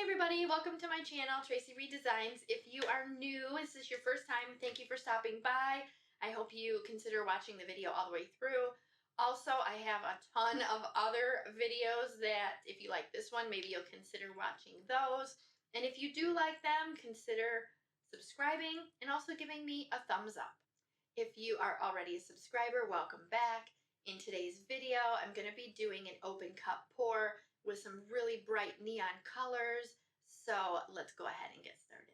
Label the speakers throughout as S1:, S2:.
S1: everybody, welcome to my channel, Tracie Reed Designs. If you are new, this is your first time, thank you for stopping by. I hope you consider watching the video all the way through. Also, I have a ton of other videos that if you like this one, maybe you'll consider watching those. And if you do like them, consider subscribing and also giving me a thumbs up. If you are already a subscriber, welcome back. In today's video, I'm going to be doing an open cup pour with some really bright neon colors. So let's go ahead and get started.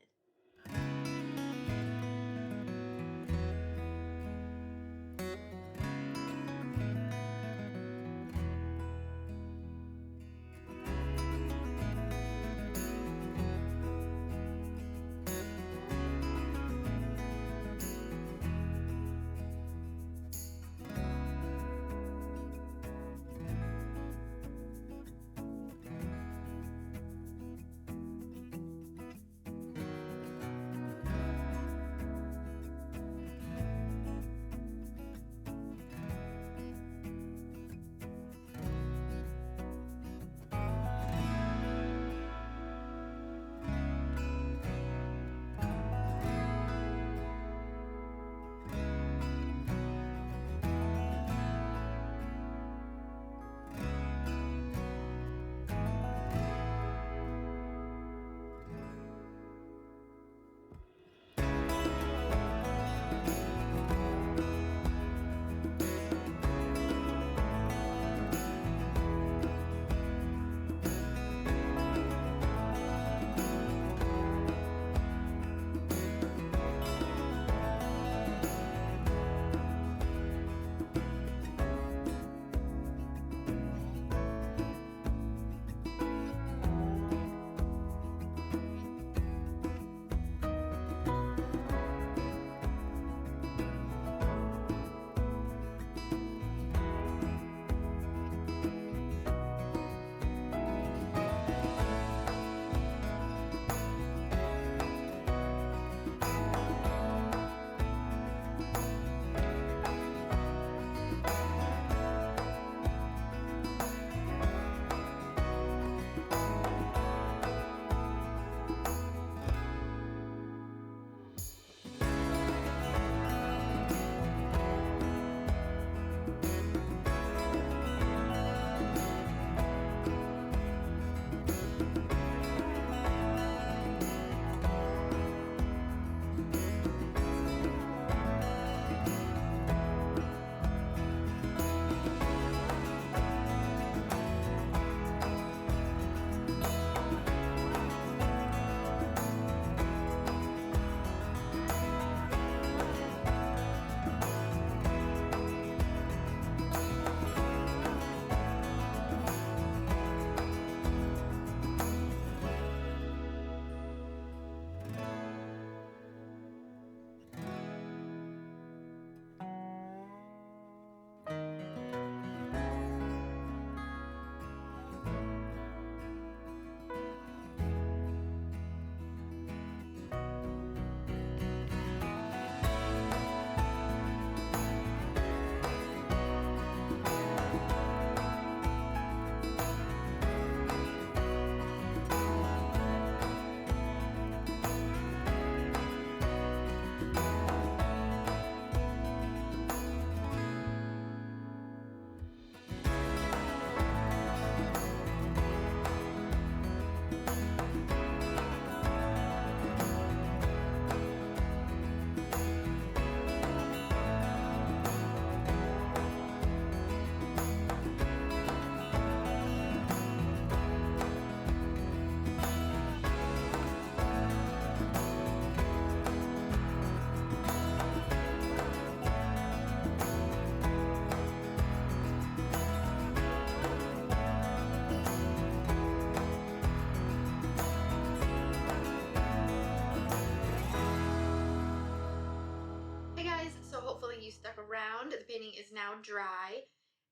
S1: Hopefully you stuck around. The painting is now dry,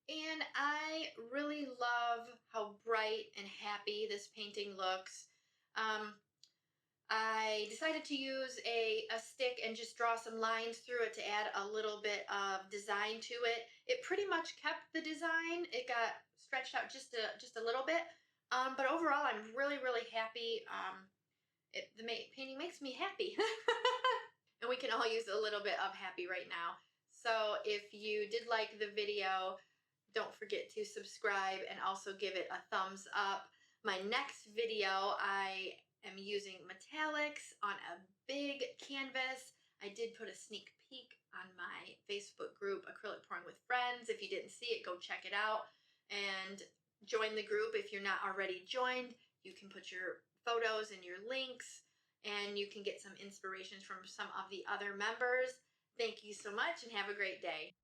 S1: and I really love how bright and happy this painting looks. I decided to use a stick and just draw some lines through it to add a little bit of design to it. It pretty much kept the design. It got stretched out just a little bit, But overall, I'm really, really happy. Painting makes me happy. And we can all use a little bit of happy right now. So if you did like the video, don't forget to subscribe and also give it a thumbs up. My next video, I am using metallics on a big canvas. I did put a sneak peek on my Facebook group, Acrylic Pouring with Friends. If you didn't see it, go check it out and join the group. If you're not already joined, you can put your photos and your links, and you can get some inspirations from some of the other members. Thank you so much and have a great day.